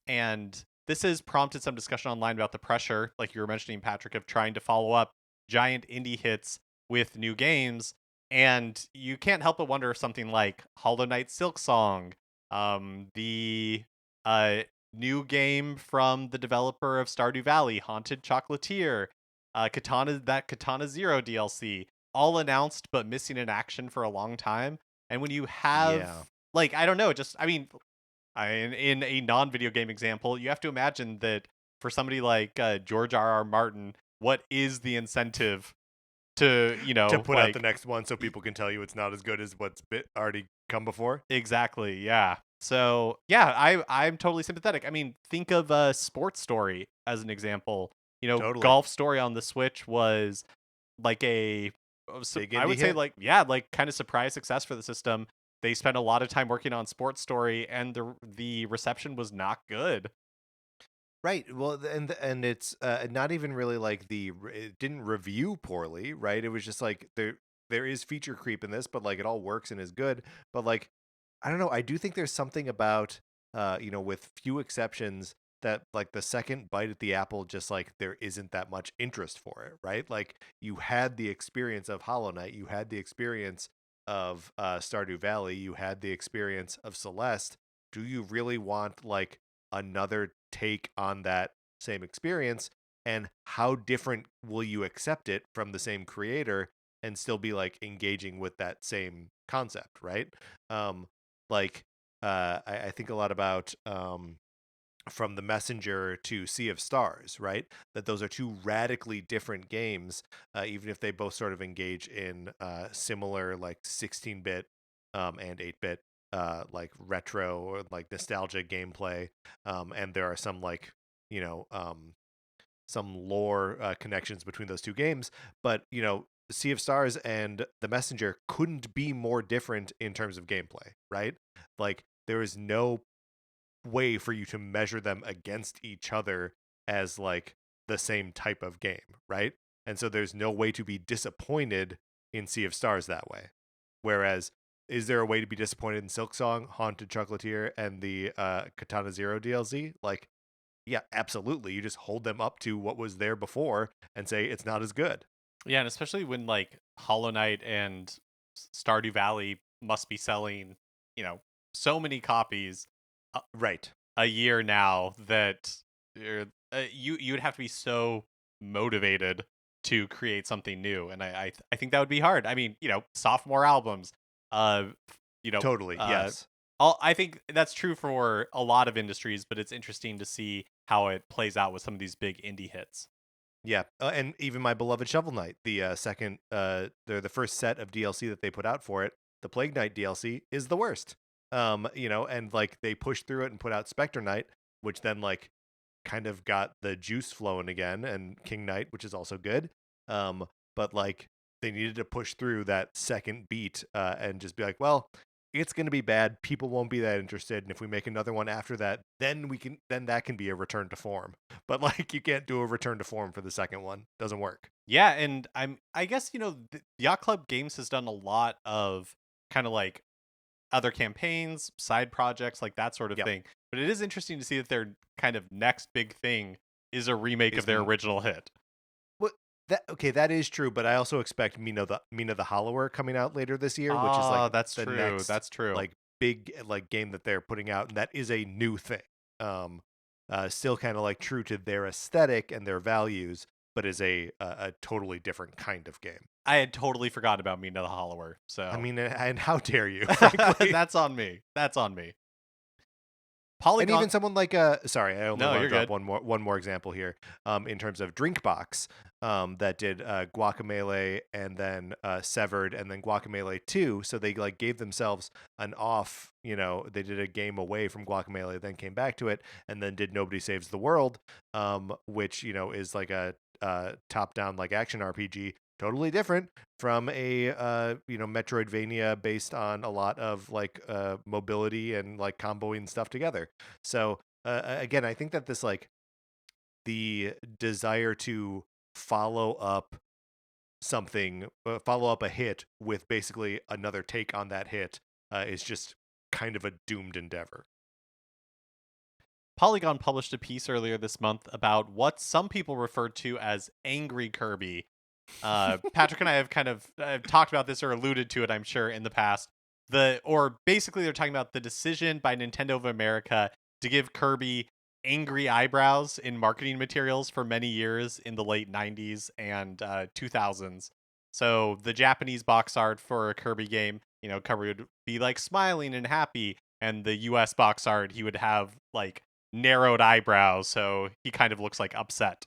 And this has prompted some discussion online about the pressure, like you were mentioning, Patrick, of trying to follow up giant indie hits with new games. And you can't help but wonder if something like Hollow Knight Silk Song, the uh, new game from the developer of Stardew Valley, Haunted Chocolatier, Katana Zero DLC, all announced but missing in action for a long time. And when you have, Yeah. like, I don't know, just, I mean, in a non-video game example, you have to imagine that for somebody like George R.R. Martin, what is the incentive to, To put out the like, next one so people can tell you it's not as good as what's already come before. exactly, yeah. So yeah, I'm totally sympathetic. I mean, think of a Sports Story as an example. Totally. Golf Story on the Switch was like Big I indie would say hit. like, yeah, like kind of surprise success for the system. They spent a lot of time working on Sports Story, and the reception was not good. Right. Well, and it's not even really like it didn't review poorly, right? It was just like there is feature creep in this, but like it all works and is good. But like I don't know, I do think there's something about with few exceptions that like the second bite at the apple just like there isn't that much interest for it, right? Like you had the experience of Hollow Knight, you had the experience of Stardew Valley, you had the experience of Celeste. Do you really want like another take on that same experience, and how different will you accept it from the same creator and still be like engaging with that same concept, right? um like I think a lot about from the Messenger to Sea of Stars, right? That those are two radically different games, even if they both sort of engage in similar like 16-bit and 8-bit like retro or like nostalgia gameplay. And there are some like you know some lore connections between those two games, but Sea of Stars and The Messenger couldn't be more different in terms of gameplay, right? Like there is no way for you to measure them against each other as like the same type of game, right? And so there's no way to be disappointed in Sea of Stars that way. Whereas, is there a way to be disappointed in Silk Song, Haunted Chocolatier, and the Katana Zero DLC? Like, yeah, absolutely. You just hold them up to what was there before and say it's not as good. Yeah, and especially when like Hollow Knight and Stardew Valley must be selling, you know, so many copies a, Right. a year now that you would have to be so motivated to create something new, and I think that would be hard. I mean, sophomore albums, uh, you know, Totally. uh, Yes. I think that's true for a lot of industries, but it's interesting to see how it plays out with some of these big indie hits. Yeah, and even my beloved Shovel Knight, the second, the first set of DLC that they put out for it, the Plague Knight DLC is the worst. And like they pushed through it and put out Spectre Knight, which then like kind of got the juice flowing again, and King Knight, which is also good. But like they needed to push through that second beat, and just be like, well, it's going to be bad. People won't be that interested, and if we make another one after that, then that can be a return to form. But like you can't do a return to form for the second one. Doesn't work. Yeah, and I guess the Yacht Club Games has done a lot of kind of like other campaigns, side projects, like that sort of Yep. thing. But it is interesting to see that their kind of next big thing is a remake of Is their original hit. what that okay, that is true, but I also expect Mina the Hollower coming out later this year, which is like Ah, that's the true. next That's true. like big like game that they're putting out, and that is a new thing. Um Still kind of like true to their aesthetic and their values, but is a totally different kind of game. I had totally forgot about Mina the Hollower. I So mean, and how dare you, frankly? that's on me. That's on me. And Polygon. even someone like sorry, I only No, want to you're drop good. one more example here. In terms of Drinkbox, that did Guacamelee and then Severed and then Guacamelee 2. So they like gave themselves an off. They did a game away from Guacamelee, then came back to it, and then did Nobody Saves the World, which is like a top down like action RPG. Totally different from a Metroidvania based on a lot of like mobility and like comboing stuff together. So again, I think that this like the desire to follow up follow up a hit with basically another take on that hit is just kind of a doomed endeavor. Polygon published a piece earlier this month about what some people refer to as angry Kirby. Patrick and I have kind of talked about this or alluded to it, I'm sure, in the past. Or basically, they're talking about the decision by Nintendo of America to give Kirby angry eyebrows in marketing materials for many years in the late 90s and 2000s. So the Japanese box art for a Kirby game, Kirby would be like smiling and happy, and the US box art, he would have like narrowed eyebrows, so he kind of looks like upset.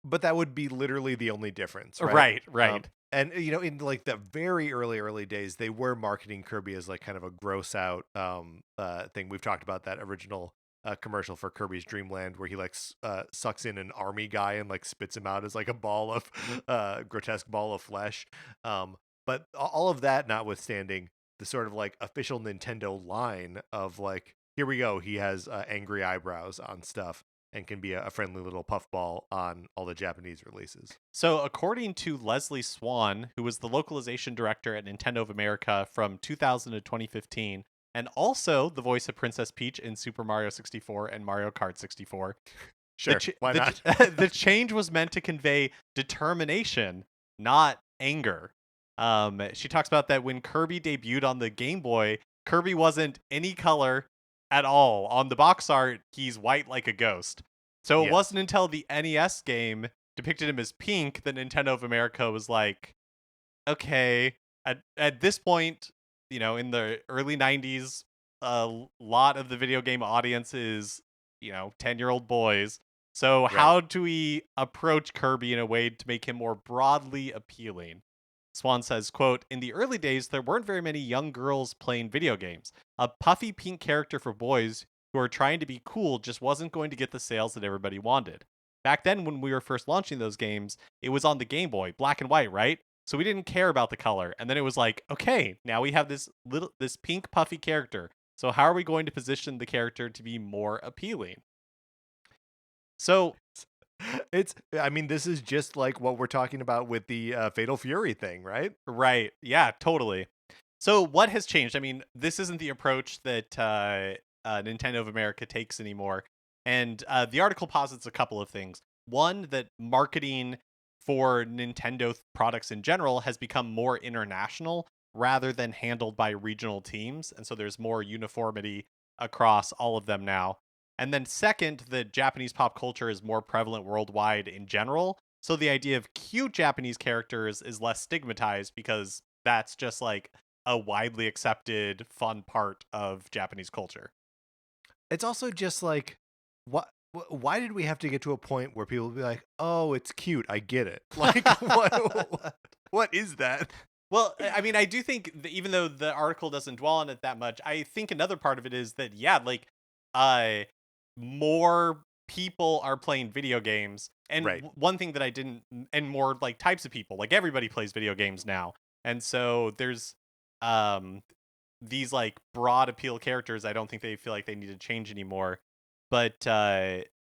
But that would be literally the only difference, right? Right. And in like the very early days, they were marketing Kirby as like kind of a gross out thing. We've talked about that original commercial for Kirby's Dream Land where he like sucks in an army guy and like spits him out as like a ball of grotesque ball of flesh. But all of that notwithstanding, the sort of like official Nintendo line of like, here we go, he has angry eyebrows on stuff and can be a friendly little puffball on all the Japanese releases. So, according to Leslie Swan, who was the localization director at Nintendo of America from 2000 to 2015, and also the voice of Princess Peach in Super Mario 64 and Mario Kart 64, Sure, why not? The change was meant to convey determination, not anger. She talks about that when Kirby debuted on the Game Boy, Kirby wasn't any color at all. On the box art, he's white like a ghost. So it wasn't until the NES game depicted him as pink that Nintendo of America was like, okay, at this point, in the early 90s, a lot of the video game audience is, 10-year-old boys. So how do we approach Kirby in a way to make him more broadly appealing? Swan says, quote, in the early days, there weren't very many young girls playing video games. A puffy pink character for boys who are trying to be cool just wasn't going to get the sales that everybody wanted. Back then, when we were first launching those games, it was on the Game Boy, black and white, right? So we didn't care about the color. And then it was like, okay, now we have this pink puffy character. So how are we going to position the character to be more appealing? So this is just like what we're talking about with the Fatal Fury thing, right? Right. Yeah, totally. So what has changed? I mean, this isn't the approach that Nintendo of America takes anymore. And the article posits a couple of things. One, that marketing for Nintendo products in general has become more international rather than handled by regional teams. And so there's more uniformity across all of them now. And then second, that Japanese pop culture is more prevalent worldwide in general. So the idea of cute Japanese characters is less stigmatized because that's just like a widely accepted fun part of Japanese culture. It's also just like, why did we have to get to a point where people be like, oh, it's cute, I get it. Like, what is that? Well, I mean, I do think that even though the article doesn't dwell on it that much, I think another part of it is that, more people are playing video games. And one thing that I didn't, and more like types of people, like everybody plays video games now. And so there's these like broad appeal characters. I don't think they feel like they need to change anymore. But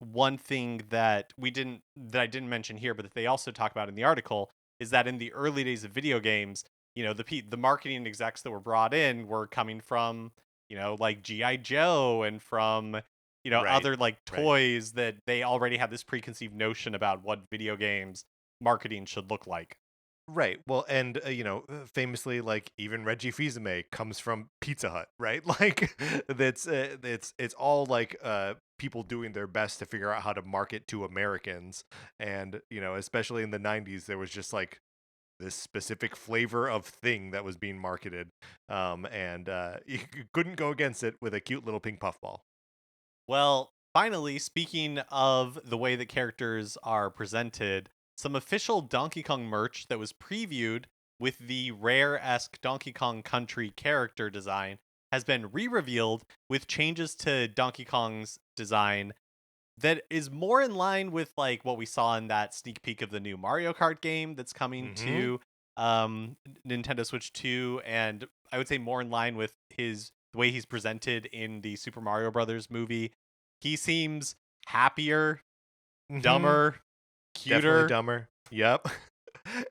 one thing that I didn't mention here, but that they also talk about in the article is that in the early days of video games, the marketing execs that were brought in were coming from, like G.I. Joe and from, other like toys that they already had this preconceived notion about what video games marketing should look like. Right. Well, and famously, like even Reggie Fils-Aimé comes from Pizza Hut, right? Like it's all like people doing their best to figure out how to market to Americans, and especially in the '90s, there was just like this specific flavor of thing that was being marketed, and you couldn't go against it with a cute little pink puffball. Well, finally, speaking of the way that characters are presented, some official Donkey Kong merch that was previewed with the Rare-esque Donkey Kong Country character design has been re-revealed with changes to Donkey Kong's design that is more in line with like what we saw in that sneak peek of the new Mario Kart game that's coming to Nintendo Switch 2, and I would say more in line with the way he's presented in the Super Mario Brothers movie. He seems happier, dumber, cuter. Definitely dumber. Yep.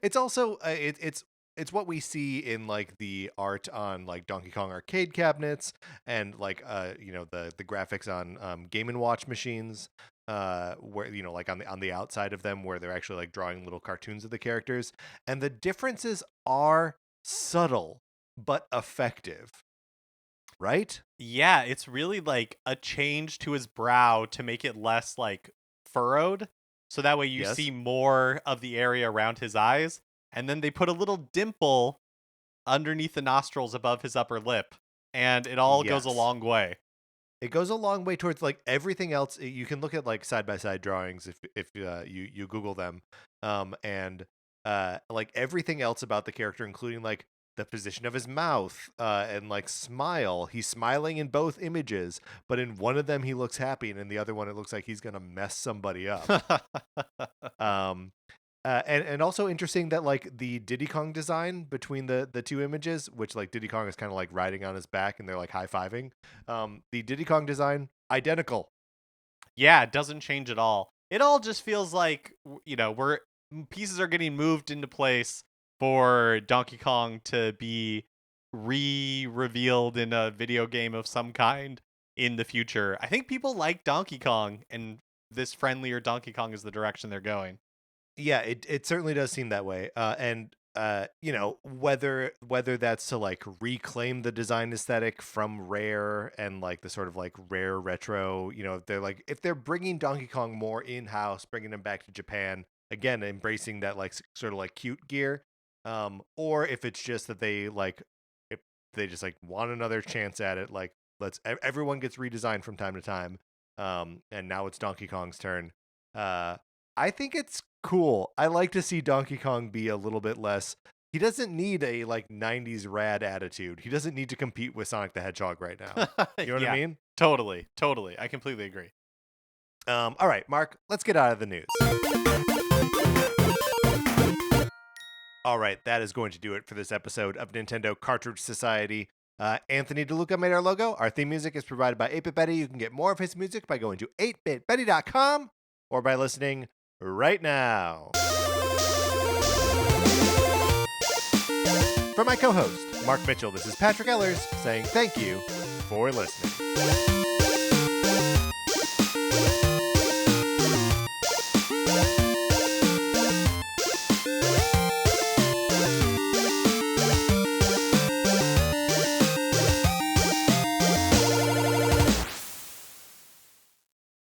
It's also it's it's what we see in like the art on like Donkey Kong arcade cabinets and like the graphics on Game and Watch machines, where like on the outside of them where they're actually like drawing little cartoons of the characters, and the differences are subtle but effective, right? Yeah, it's really like a change to his brow to make it less like furrowed. So that way you Yes. see more of the area around his eyes. And then they put a little dimple underneath the nostrils above his upper lip. And it all goes a Yes. long way. It goes a long way towards like everything else. You can look at like side by side drawings if you Google them, and like everything else about the character, including like the position of his mouth, and like smile. He's smiling in both images, but in one of them he looks happy, and in the other one it looks like he's gonna mess somebody up. Um, and also interesting that like the Diddy Kong design between the two images, which like Diddy Kong is kind of like riding on his back and they're like high-fiving. The Diddy Kong design identical. Yeah, it doesn't change at all. It all just feels like, pieces are getting moved into place for Donkey Kong to be re-revealed in a video game of some kind in the future. I think people like Donkey Kong, and this friendlier Donkey Kong is the direction they're going. Yeah, it certainly does seem that way. And whether that's to like reclaim the design aesthetic from Rare and like the sort of like Rare retro, if they're bringing Donkey Kong more in-house, bringing him back to Japan, again embracing that like sort of like cute gear, or if it's just that if they just like want another chance at it, like everyone gets redesigned from time to time, and now it's Donkey Kong's turn. I think it's cool. I like to see Donkey Kong be a little bit less. He doesn't need a like 90s rad attitude. He doesn't need to compete with Sonic the Hedgehog right now. You know what I mean? Totally. I completely agree. All right, Mark, let's get out of the news. All right, that is going to do it for this episode of Nintendo Cartridge Society. Anthony DeLuca made our logo. Our theme music is provided by 8-Bit Betty. You can get more of his music by going to 8bitbetty.com or by listening right now. For my co-host, Mark Mitchell, this is Patrick Ellers saying thank you for listening.